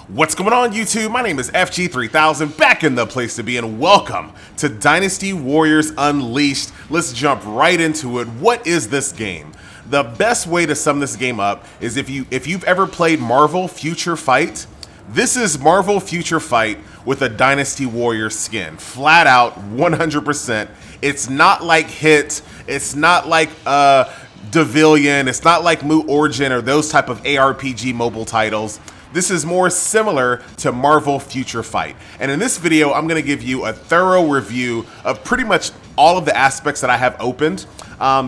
What's going on, YouTube? My name is FG3000, back in the place to be, and welcome to Dynasty Warriors Unleashed. Let's jump right into it. What is this game? The best way to sum this game up is if you've ever played Marvel Future Fight, this is Marvel Future Fight with a Dynasty Warriors skin. Flat out, 100%. It's not like Hit, it's not like Devilian, it's not like Musou Origin or those type of ARPG mobile titles. This is more similar to Marvel Future Fight. And in this video, I'm gonna give you a thorough review of pretty much all of the aspects that I have opened.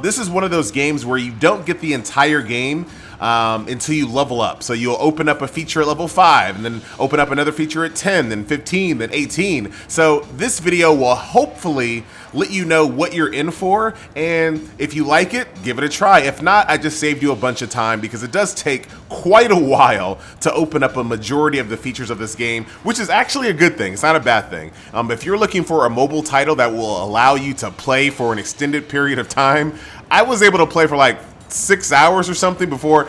This is one of those games where you don't get the entire game until you level up. So you'll open up a feature at level 5, and then open up another feature at 10, then 15, then 18. So this video will hopefully let you know what you're in for, and if you like it, give it a try. If not, I just saved you a bunch of time because it does take quite a while to open up a majority of the features of this game, which is actually a good thing. It's not a bad thing. If you're looking for a mobile title that will allow you to play for an extended period of time, I was able to play for like 6 hours or something before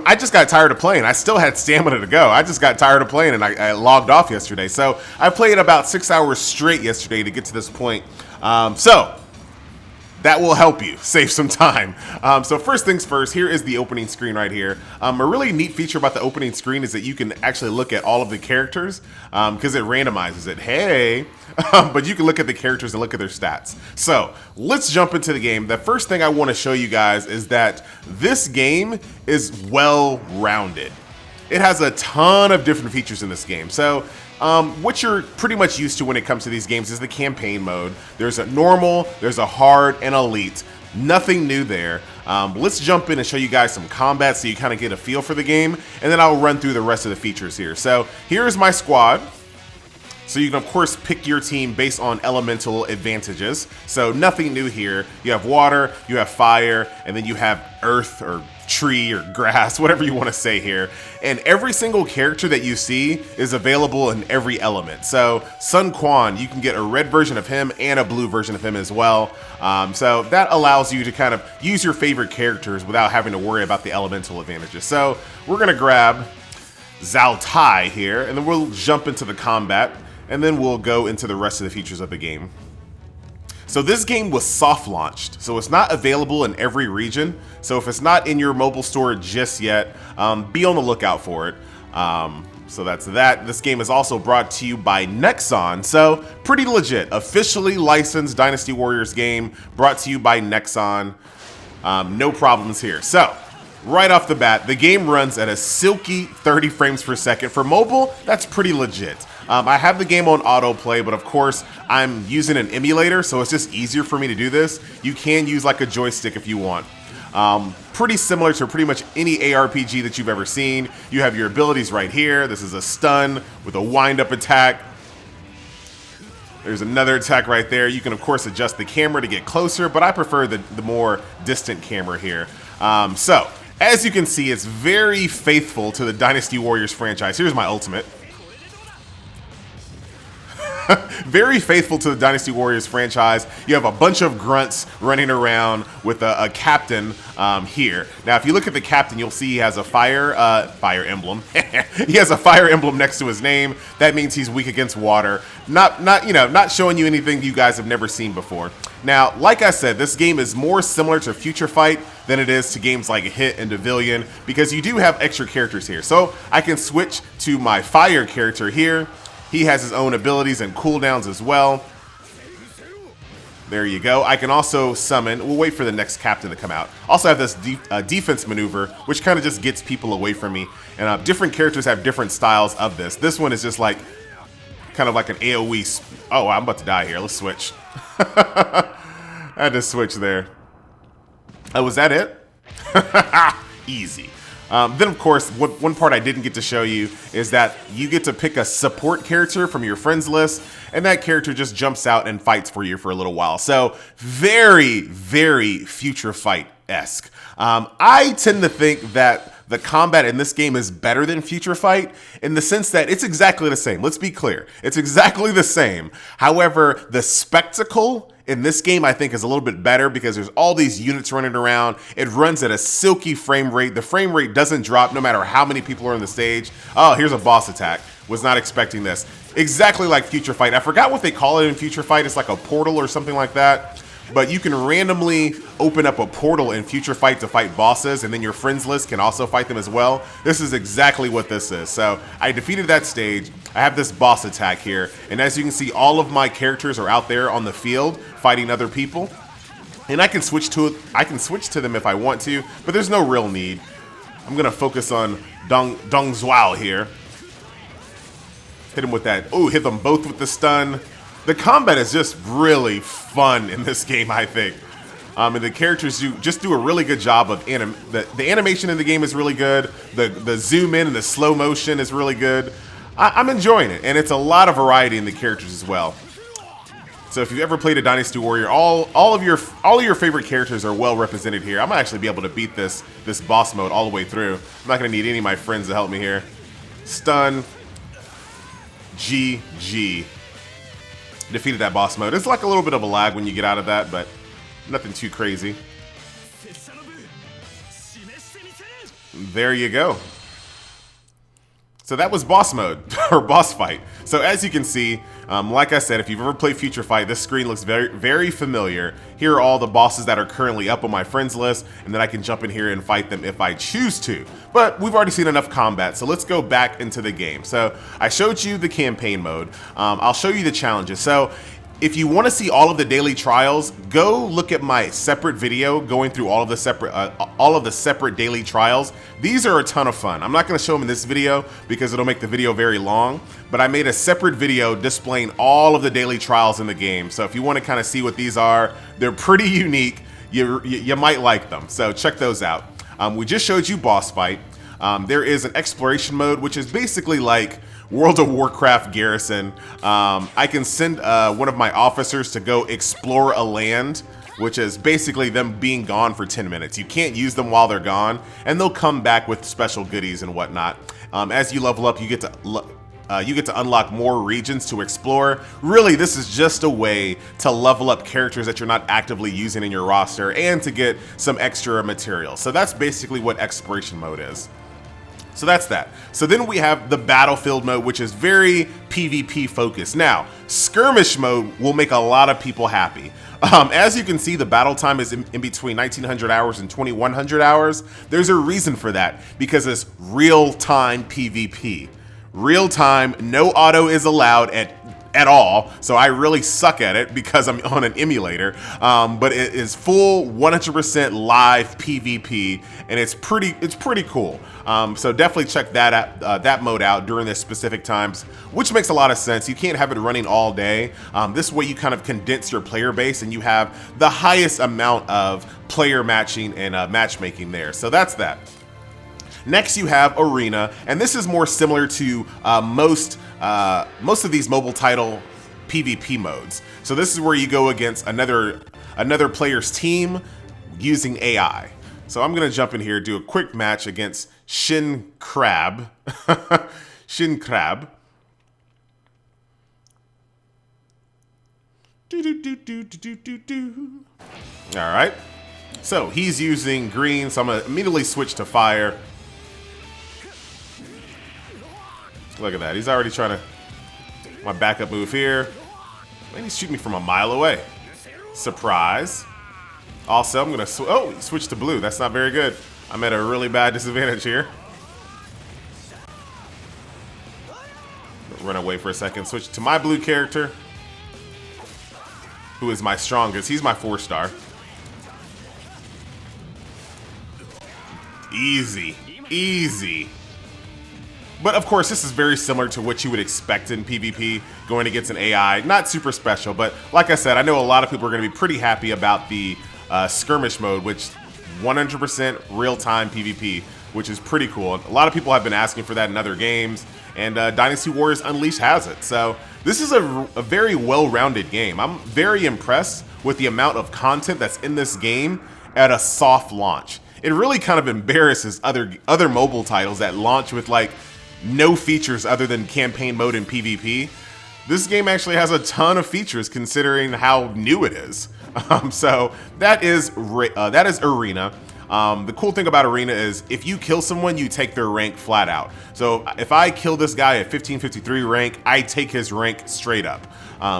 I just got tired of playing. I still had stamina to go. I just got tired of playing, and I logged off yesterday. So I played about 6 hours straight yesterday to get to this point. So that will help you save some time. So first things first, here is the opening screen right here. A really neat feature about the opening screen is that you can actually look at all of the characters because it randomizes it. Hey, but you can look at the characters and look at their stats. So let's jump into the game. The first thing I want to show you guys is that this game is well-rounded. It has a ton of different features in this game. So what you're pretty much used to when it comes to these games is the campaign mode. There's a normal, there's a hard, and elite. Nothing new there. Let's jump in and show you guys some combat so you kind of get a feel for the game, and then I'll run through the rest of the features here. So here's my squad. So you can, of course, pick your team based on elemental advantages. So nothing new here. You have water, you have fire, and then you have earth or tree or grass, whatever you want to say here. And every single character that you see is available in every element. So Sun Quan, you can get a red version of him and a blue version of him as well. So that allows you to kind of use your favorite characters without having to worry about the elemental advantages. So we're going to grab Zhao Tai here, and then we'll jump into the combat, and then we'll go into the rest of the features of the game. So this game was soft launched, so it's not available in every region. So if it's not in your mobile store just yet, be on the lookout for it. So that's that. This game is also brought to you by Nexon, so pretty legit. Officially licensed Dynasty Warriors game, brought to you by Nexon. No problems here. So right off the bat, the game runs at a silky 30 frames per second. For mobile, that's pretty legit. I have the game on autoplay, but of course, I'm using an emulator, so it's just easier for me to do this. You can use like a joystick if you want. Pretty similar to pretty much any ARPG that you've ever seen. You have your abilities right here. This is a stun with a wind-up attack. There's another attack right there. You can, of course, adjust the camera to get closer, but I prefer the more distant camera here. So, as you can see, it's very faithful to the Dynasty Warriors franchise. Here's my ultimate. Very faithful to the Dynasty Warriors franchise. You have a bunch of grunts running around with a captain here. Now, if you look at the captain, you'll see he has a fire emblem. He has a fire emblem next to his name. That means he's weak against water. Not showing you anything you guys have never seen before. Now, like I said, this game is more similar to Future Fight than it is to games like Hit and Devilian because you do have extra characters here. So I can switch to my fire character here. He has his own abilities and cooldowns as well. There you go. I can also summon. We'll wait for the next captain to come out. Also have this defense maneuver, which kind of just gets people away from me. And different characters have different styles of this. This one is just like, kind of like an AoE. Oh, I'm about to die here. Let's switch. I had to switch there. Oh, was that it? Easy. Then, of course, one part I didn't get to show you is that you get to pick a support character from your friends list, and that character just jumps out and fights for you for a little while. So, very, very Future Fight-esque. I tend to think that the combat in this game is better than Future Fight in the sense that it's exactly the same. Let's be clear. It's exactly the same. However, the spectacle in this game, I think, is a little bit better because there's all these units running around. It runs at a silky frame rate. The frame rate doesn't drop no matter how many people are on the stage. Oh, here's a boss attack. Was not expecting this. Exactly like Future Fight. I forgot what they call it in Future Fight. It's like a portal or something like that. But you can randomly open up a portal in Future Fight to fight bosses, and then your friends list can also fight them as well. This is exactly what this is. So I defeated that stage. I have this boss attack here, and as you can see, all of my characters are out there on the field fighting other people. And I can switch to them if I want to, but there's no real need. I'm gonna focus on Dong Zhuao here. Hit him with that. Oh, hit them both with the stun. The combat is just really fun in this game, I think. And the characters do a really good job of the animation in the game is really good. The zoom in and the slow motion is really good. I'm enjoying it, and it's a lot of variety in the characters as well. So if you've ever played a Dynasty Warrior, all of your favorite characters are well represented here. I'm gonna actually be able to beat this boss mode all the way through. I'm not gonna need any of my friends to help me here. Stun. GG. Defeated that boss mode. It's like a little bit of a lag when you get out of that, but nothing too crazy. There you go. So that was boss mode, or boss fight. So as you can see, like I said, if you've ever played Future Fight, this screen looks very, very familiar. Here are all the bosses that are currently up on my friends list, and then I can jump in here and fight them if I choose to. But we've already seen enough combat, so let's go back into the game. So I showed you the campaign mode. I'll show you the challenges. So if you want to see all of the daily trials, go look at my separate video going through all of the separate daily trials. These are a ton of fun. I'm not going to show them in this video because it'll make the video very long, but I made a separate video displaying all of the daily trials in the game. So if you want to kind of see what these are, they're pretty unique. You might like them. So check those out. We just showed you boss fight. There is an exploration mode, which is basically like World of Warcraft Garrison. I can send one of my officers to go explore a land, which is basically them being gone for 10 minutes. You can't use them while they're gone, and they'll come back with special goodies and whatnot. As you level up, you get to unlock more regions to explore. Really, this is just a way to level up characters that you're not actively using in your roster and to get some extra material. So that's basically what exploration mode is. So that's that. So then we have the battlefield mode, which is very PvP focused. Now, skirmish mode will make a lot of people happy. As you can see, the battle time is in between 1900 hours and 2100 hours. There's a reason for that, because it's real-time PvP. Real-time, no auto is allowed at all, so I really suck at it because I'm on an emulator, but it is full 100% live PvP, and it's pretty cool. So definitely check that mode out during the specific times, which makes a lot of sense. You can't have it running all day. This way you kind of condense your player base and you have the highest amount of player matching and matchmaking there. So that's that. Next, you have Arena, and this is more similar to most of these mobile title PvP modes. So this is where you go against another player's team using AI. So I'm gonna jump in here, do a quick match against Shin Crab. Shin Crab. All right. So he's using green, so I'm gonna immediately switch to fire. Look at that. He's already trying to... My backup move here. Man, he's shooting me from a mile away. Surprise. Also, I'm going to... switch to blue. That's not very good. I'm at a really bad disadvantage here. Run away for a second. Switch to my blue character, who is my strongest. He's my 4-star. Easy. Easy. But of course, this is very similar to what you would expect in PvP, going against an AI. Not super special, but like I said, I know a lot of people are going to be pretty happy about the skirmish mode, which 100% real-time PvP, which is pretty cool. A lot of people have been asking for that in other games, and Dynasty Warriors Unleashed has it. So this is a very well-rounded game. I'm very impressed with the amount of content that's in this game at a soft launch. it really kind of embarrasses other mobile titles that launch with like no features other than campaign mode and PvP. This game actually has a ton of features considering how new it is. So that is Arena. The cool thing about Arena is if you kill someone, you take their rank flat out. So if I kill this guy at 1553 rank, I take his rank straight up.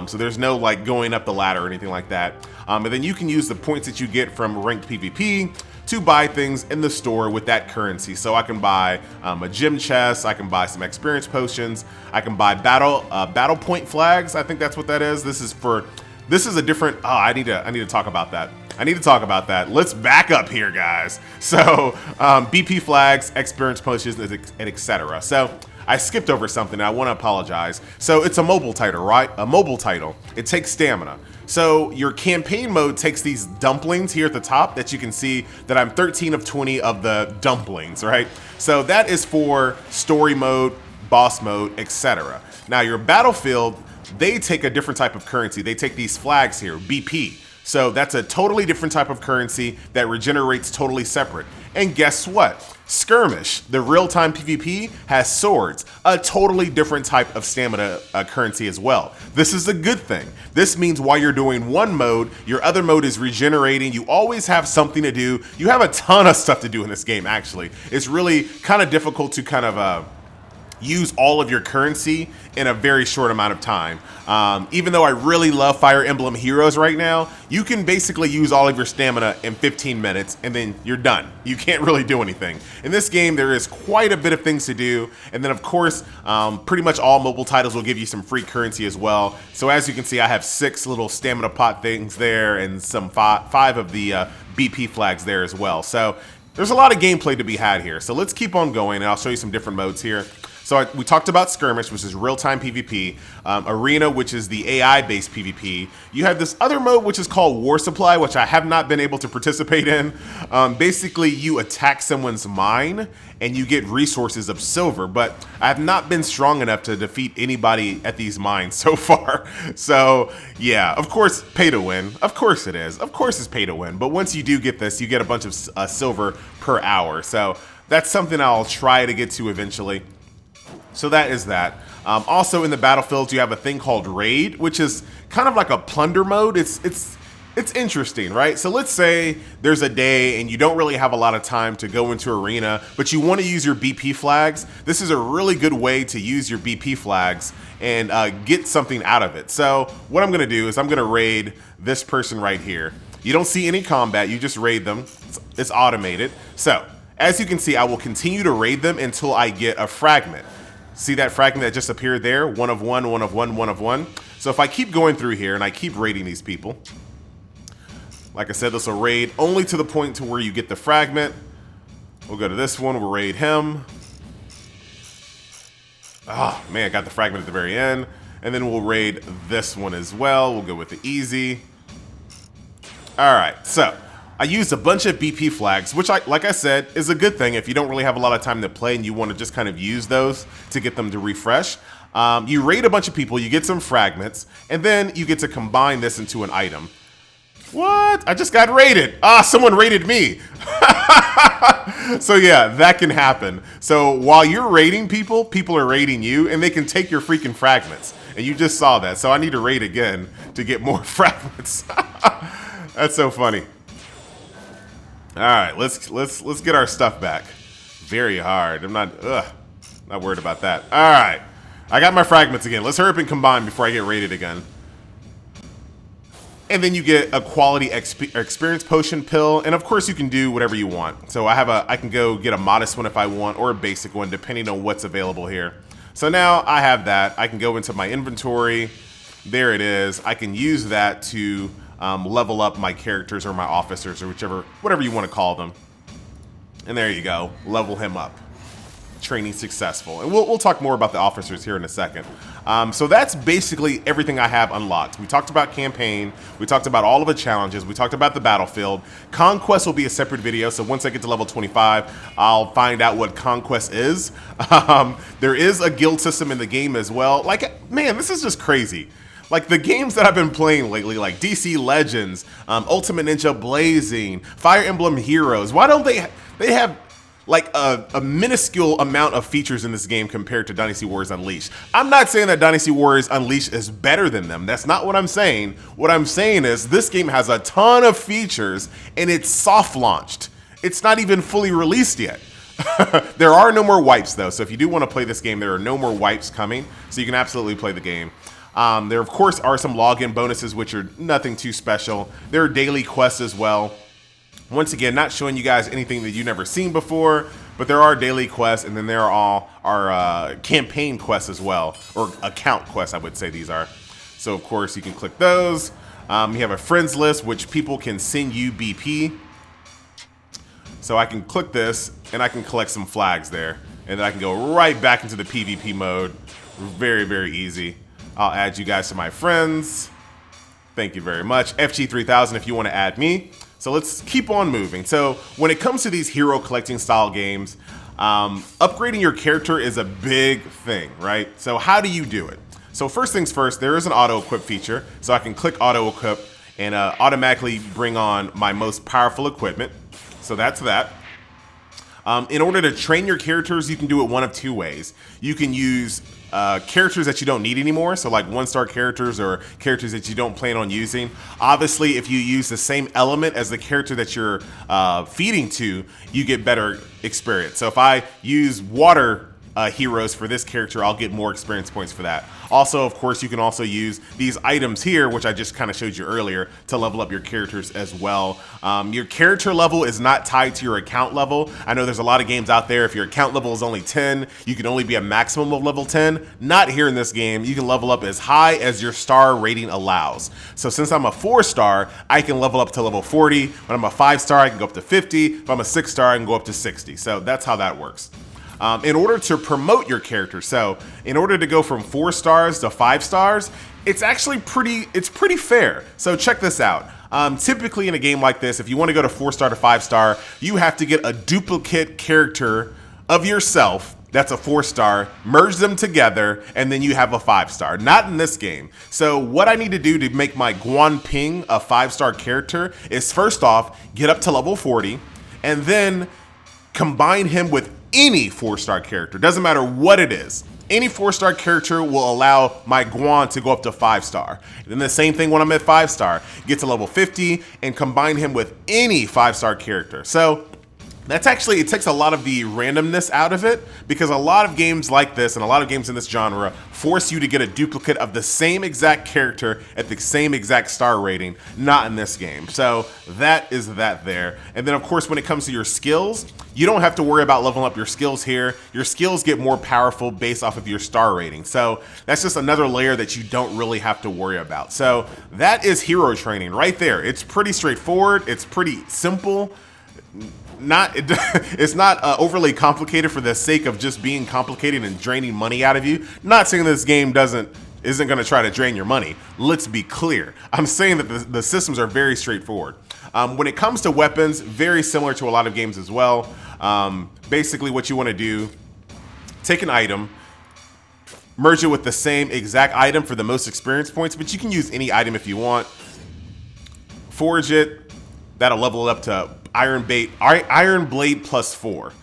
So there's no like going up the ladder or anything like that. And then you can use the points that you get from ranked PvP to buy things in the store with that currency. So I can buy a gem chest, I can buy some experience potions, I can buy battle point flags. I think that's what that is. This is a different. Oh, I need to talk about that. Let's back up here, guys. So BP flags, experience potions, and etc. So I skipped over something. I want to apologize. So it's a mobile title, right? A mobile title. It takes stamina. So your campaign mode takes these dumplings here at the top that you can see that I'm 13 of 20 of the dumplings, right? So that is for story mode, boss mode, etc. Now your battlefield, they take a different type of currency. They take these flags here, BP. So that's a totally different type of currency that regenerates totally separate. And guess what? Skirmish, the real-time PvP, has swords, a totally different type of stamina currency as well. This is a good thing. This means while you're doing one mode, your other mode is regenerating. You always have something to do. You have a ton of stuff to do in this game, actually. It's really kind of difficult to kind of use all of your currency in a very short amount of time. Even though I really love Fire Emblem Heroes right now, you can basically use all of your stamina in 15 minutes and then you're done. You can't really do anything. In this game, there is quite a bit of things to do. And then of course, pretty much all mobile titles will give you some free currency as well. So as you can see, I have 6 little stamina pot things there and some 5 of the BP flags there as well. So there's a lot of gameplay to be had here. So let's keep on going and I'll show you some different modes here. So we talked about Skirmish, which is real-time PvP, Arena, which is the AI-based PvP. You have this other mode, which is called War Supply, which I have not been able to participate in. Basically, you attack someone's mine, and you get resources of silver, but I have not been strong enough to defeat anybody at these mines so far. So, yeah, of course, pay to win. Of course it is. Of course it's pay to win. But once you do get this, you get a bunch of silver per hour. So that's something I'll try to get to eventually. So that is that. Also in the battlefield, you have a thing called Raid, which is kind of like a plunder mode. It's interesting, right? So let's say there's a day and you don't really have a lot of time to go into Arena, but you want to use your BP flags. This is a really good way to use your BP flags and get something out of it. So what I'm going to do is I'm going to raid this person right here. You don't see any combat. You just raid them. It's automated. So as you can see, I will continue to raid them until I get a fragment. See that fragment that just appeared there? 1 of 1, 1 of 1, 1 of 1. So if I keep going through here and I keep raiding these people, like I said, this will raid only to the point to where you get the fragment. We'll go to this one, we'll raid him. Oh man, I got the fragment at the very end. And then we'll raid this one as well. We'll go with the easy. All right, so I used a bunch of BP flags, which, like I said, is a good thing if you don't really have a lot of time to play and you want to just kind of use those to get them to refresh. You raid a bunch of people, you get some fragments, and then you get to combine this into an item. What? I just got raided. Someone raided me. So yeah, that can happen. So while you're raiding people, people are raiding you, and they can take your freaking fragments. And you just saw that. So I need to raid again to get more fragments. That's so funny. All right, let's get our stuff back. Very hard. I'm not worried about that. All right, I got my fragments again. Let's hurry up and combine before I get raided again. And then you get a quality experience potion pill, and of course you can do whatever you want. So I can go get a modest one if I want, or a basic one, depending on what's available here. So now I have that. I can go into my inventory. There it is. I can use that to level up my characters or my officers or whatever you want to call them. And there you go, level him up. Training successful. And we'll talk more about the officers here in a second. So that's basically everything I have unlocked. We talked about campaign, we talked about all of the challenges, we talked about the battlefield. Conquest will be a separate video, so once I get to level 25, I'll find out what Conquest is. There is a guild system in the game as well. Like, man, this is just crazy. Like the games that I've been playing lately, like DC Legends, Ultimate Ninja Blazing, Fire Emblem Heroes, why don't they have like a minuscule amount of features in this game compared to Dynasty Warriors Unleashed? I'm not saying that Dynasty Warriors Unleashed is better than them. That's not what I'm saying. What I'm saying is this game has a ton of features and it's soft launched. It's not even fully released yet. There are no more wipes though. So if you do want to play this game, there are no more wipes coming. So you can absolutely play the game. There of course are some login bonuses, which are nothing too special. There are daily quests as well. Once again, not showing you guys anything that you've never seen before, but there are daily quests, and then there are campaign quests as well, or account quests, I would say these are. So of course you can click those. You have a friends list, which people can send you BP. So I can click this, and I can collect some flags there, and then I can go right back into the PvP mode. Very, very easy. I'll add you guys to my friends. Thank you very much. FG3000 if you want to add me. So let's keep on moving. So when it comes to these hero collecting style games, upgrading your character is a big thing, right? So how do you do it? So first things first, there is an auto equip feature. So I can click auto equip and automatically bring on my most powerful equipment. So that's that. In order to train your characters, you can do it one of two ways. You can use characters that you don't need anymore, so like 1-star characters or characters that you don't plan on using. Obviously, if you use the same element as the character that you're feeding to, you get better experience. So if I use water heroes for this character, I'll get more experience points for that. Also, of course, you can also use these items here, which I just kind of showed you earlier, to level up your characters as well. Your character level is not tied to your account level. I know there's a lot of games out there, if your account level is only 10, you can only be a maximum of level 10. Not here in this game. You can level up as high as your star rating allows. So since I'm a 4-star, I can level up to level 40. When I'm a 5-star, I can go up to 50. If I'm a 6-star, I can go up to 60. So that's how that works. In order to promote your character, so in order to go from 4 stars to 5 stars, it's actually pretty fair. So check this out. Typically in a game like this, if you want to go to 4-star to 5-star, you have to get a duplicate character of yourself that's a 4-star, merge them together, and then you have a 5-star. Not in this game. So what I need to do to make my Guanping a 5-star character is first off, get up to level 40, and then combine him with any 4-star character. Doesn't matter what it is. Any 4-star character will allow my Guan to go up to 5-star. And then the same thing when I'm at 5-star. Get to level 50 and combine him with any 5-star character. So that's actually, it takes a lot of the randomness out of it, because a lot of games like this and a lot of games in this genre force you to get a duplicate of the same exact character at the same exact star rating. Not in this game. So that is that there. And then of course, when it comes to your skills, you don't have to worry about leveling up your skills here. Your skills get more powerful based off of your star rating. So that's just another layer that you don't really have to worry about. So that is hero training right there. It's pretty straightforward. It's pretty simple. It's not overly complicated for the sake of just being complicated and draining money out of you. Not saying this game isn't going to try to drain your money. Let's be clear. I'm saying that the systems are very straightforward. When it comes to weapons, very similar to a lot of games as well. Basically what you want to do, take an item, merge it with the same exact item for the most experience points, but you can use any item if you want. Forge it, that'll level it up to Iron Blade +4.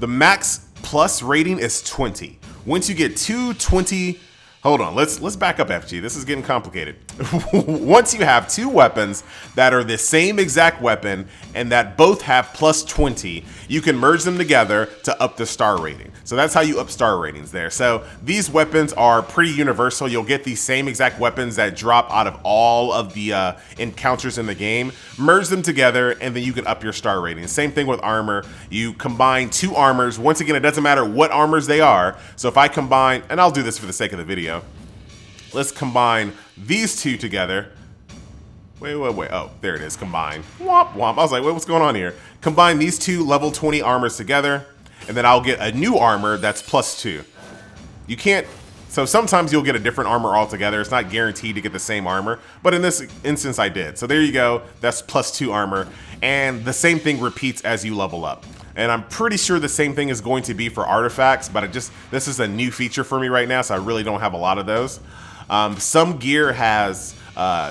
The max plus rating is 20. Once you get 220, hold on, let's back up, FG. This is getting complicated. Once you have 2 weapons that are the same exact weapon and that both have +20, you can merge them together to up the star rating. So that's how you up star ratings there. So these weapons are pretty universal. You'll get the same exact weapons that drop out of all of the encounters in the game. Merge them together and then you can up your star rating. Same thing with armor. You combine 2 armors. Once again, it doesn't matter what armors they are. So if I combine, and I'll do this for the sake of the video. Let's combine these 2 together. Wait. Oh, there it is, combine. Womp womp. I was like, wait, what's going on here? Combine these 2 level 20 armors together, and then I'll get a new armor that's +2. You can't, so sometimes you'll get a different armor altogether. It's not guaranteed to get the same armor, but in this instance I did. So there you go, that's +2 armor, and the same thing repeats as you level up. And I'm pretty sure the same thing is going to be for artifacts, but this is a new feature for me right now, so I really don't have a lot of those. Some gear has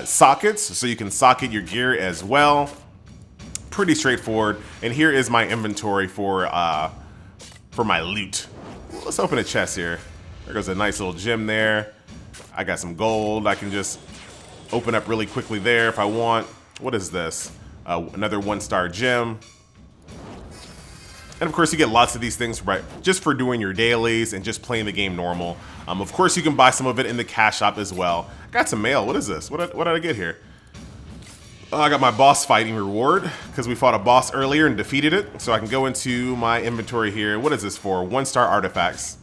sockets, so you can socket your gear as well. Pretty straightforward. And here is my inventory for my loot. Let's open a chest here. There goes a nice little gem there. I got some gold. I can just open up really quickly there if I want. What is this? Another 1-star gem. And of course, you get lots of these things right just for doing your dailies and just playing the game normal. Of course, you can buy some of it in the cash shop as well. I got some mail. What is this? What did I get here? Oh, I got my boss fighting reward because we fought a boss earlier and defeated it. So I can go into my inventory here. What is this for? 1-star artifacts.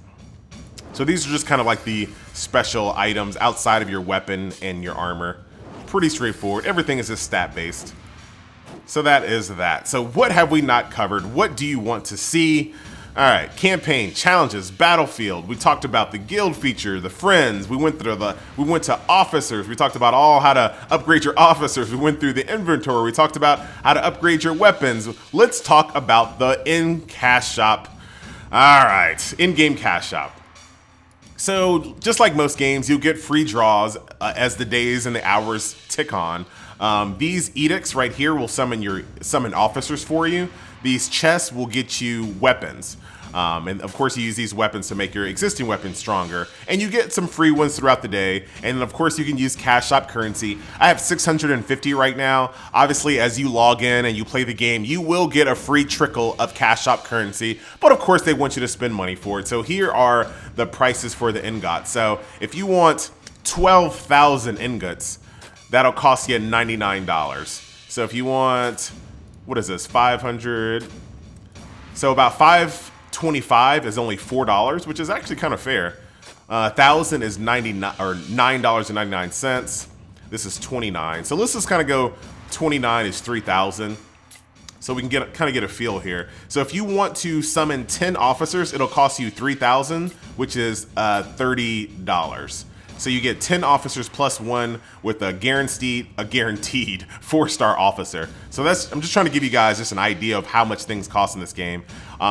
So these are just kind of like the special items outside of your weapon and your armor. Pretty straightforward. Everything is just stat based. So that is that. So what have we not covered? What do you want to see? All right, campaign, challenges, battlefield. We talked about the guild feature, the friends. We went to officers. We talked about how to upgrade your officers. We went through the inventory. We talked about how to upgrade your weapons. Let's talk about the in-cash shop. All right, in-game cash shop. So just like most games, you'll get free draws as the days and the hours tick on. These edicts right here will summon officers for you. These chests will get you weapons. And of course you use these weapons to make your existing weapons stronger. And you get some free ones throughout the day. And of course you can use cash shop currency. I have 650 right now. Obviously as you log in and you play the game, you will get a free trickle of cash shop currency. But of course they want you to spend money for it. So here are the prices for the ingots. So if you want 12,000 ingots, that'll cost you $99. So if you want, what is this, 500? So about 525 is only $4, which is actually kind of fair. 1,000 is $9.99. This is 29. So let's just kind of go 29 is 3,000. So we can kind of get a feel here. So if you want to summon 10 officers, it'll cost you 3,000, which is $30. So you get 10 officers plus one with a guaranteed 4-star officer. So I'm just trying to give you guys just an idea of how much things cost in this game.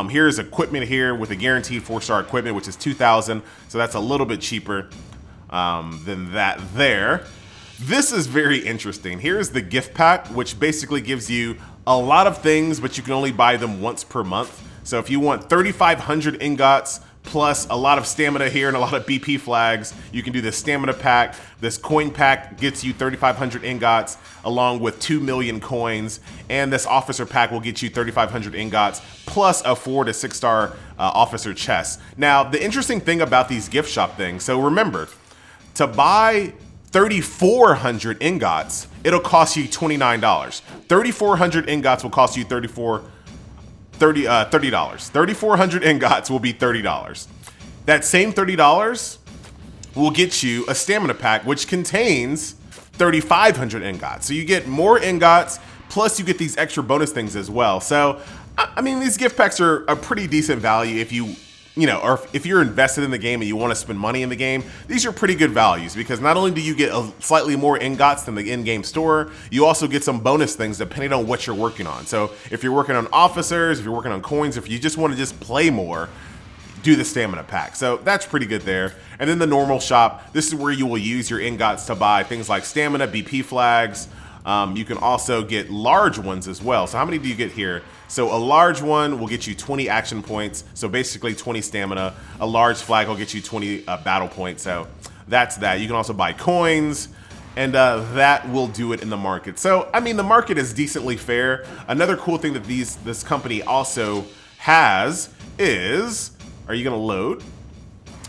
Here's equipment here with a guaranteed 4-star equipment, which is 2,000. So that's a little bit cheaper than that there. This is very interesting. Here's the gift pack, which basically gives you a lot of things, but you can only buy them once per month. So if you want 3,500 ingots, plus a lot of stamina here and a lot of BP flags, you can do this stamina pack. This coin pack gets you 3,500 ingots along with 2 million coins. And this officer pack will get you 3,500 ingots plus a 4 to 6-star officer chest. Now, the interesting thing about these gift shop things, so remember, to buy 3,400 ingots, it'll cost you $29. 3,400 ingots will cost you $30. 3,400 ingots will be $30. That same $30 will get you a stamina pack, which contains 3,500 ingots. So you get more ingots, plus you get these extra bonus things as well. So, I mean, these gift packs are a pretty decent value if or if you're invested in the game and you want to spend money in the game. These are pretty good values because not only do you get slightly more ingots than the in-game store, you also get some bonus things depending on what you're working on. So if you're working on officers, if you're working on coins, if you just want to just play more, do the stamina pack. So that's pretty good there. And then the normal shop, this is where you will use your ingots to buy things like stamina, BP flags. You can also get large ones as well. So how many do you get here? So a large one will get you 20 action points. So basically 20 stamina. A large flag will get you 20 battle points. So that's that. You can also buy coins, and that will do it in the market. So, I mean, the market is decently fair. Another cool thing that this company also has is, are you gonna load?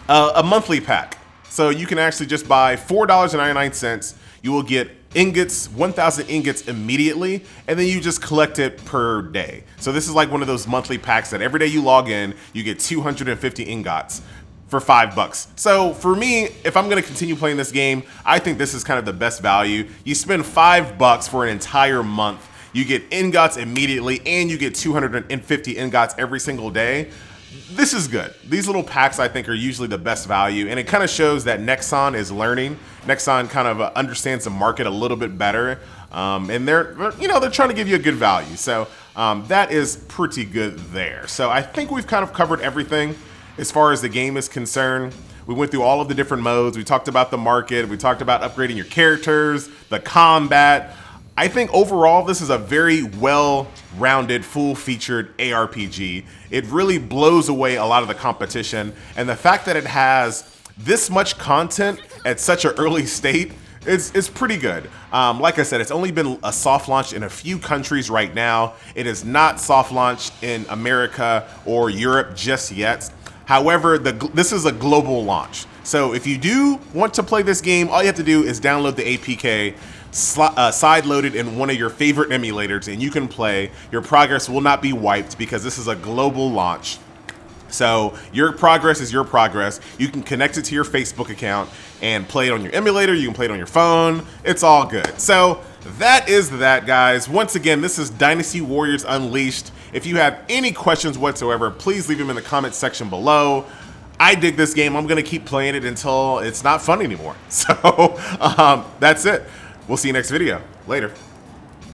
A monthly pack. So you can actually just buy $4.99. You will get ingots, 1,000 ingots immediately, and then you just collect it per day. So this is like one of those monthly packs that every day you log in, you get 250 ingots for $5. So for me, if I'm gonna continue playing this game, I think this is kind of the best value. You spend $5 for an entire month, you get ingots immediately, and you get 250 ingots every single day. This is good. These little packs, I think, are usually the best value, and it kind of shows that Nexon is learning. Nexon kind of understands the market a little bit better, and they're trying to give you a good value. So that is pretty good there. So I think we've kind of covered everything as far as the game is concerned. We went through all of the different modes. We talked about the market. We talked about upgrading your characters, the combat. I think overall this is a very well-rounded, full-featured ARPG. It really blows away a lot of the competition, and the fact that it has this much content at such an early state is pretty good. Like I said, it's only been a soft launch in a few countries right now. It is not soft launched in America or Europe just yet. However, this is a global launch. So if you do want to play this game, all you have to do is download the APK, side-loaded in one of your favorite emulators, and you can play. Your progress will not be wiped because this is a global launch. So your progress is your progress. You can connect it to your Facebook account and play it on your emulator. You can play it on your phone. It's all good. So that is that, guys. Once again, this is Dynasty Warriors Unleashed. If you have any questions whatsoever, please leave them in the comment section below. I dig this game. I'm going to keep playing it until it's not fun anymore. So that's it. We'll see you next video. Later.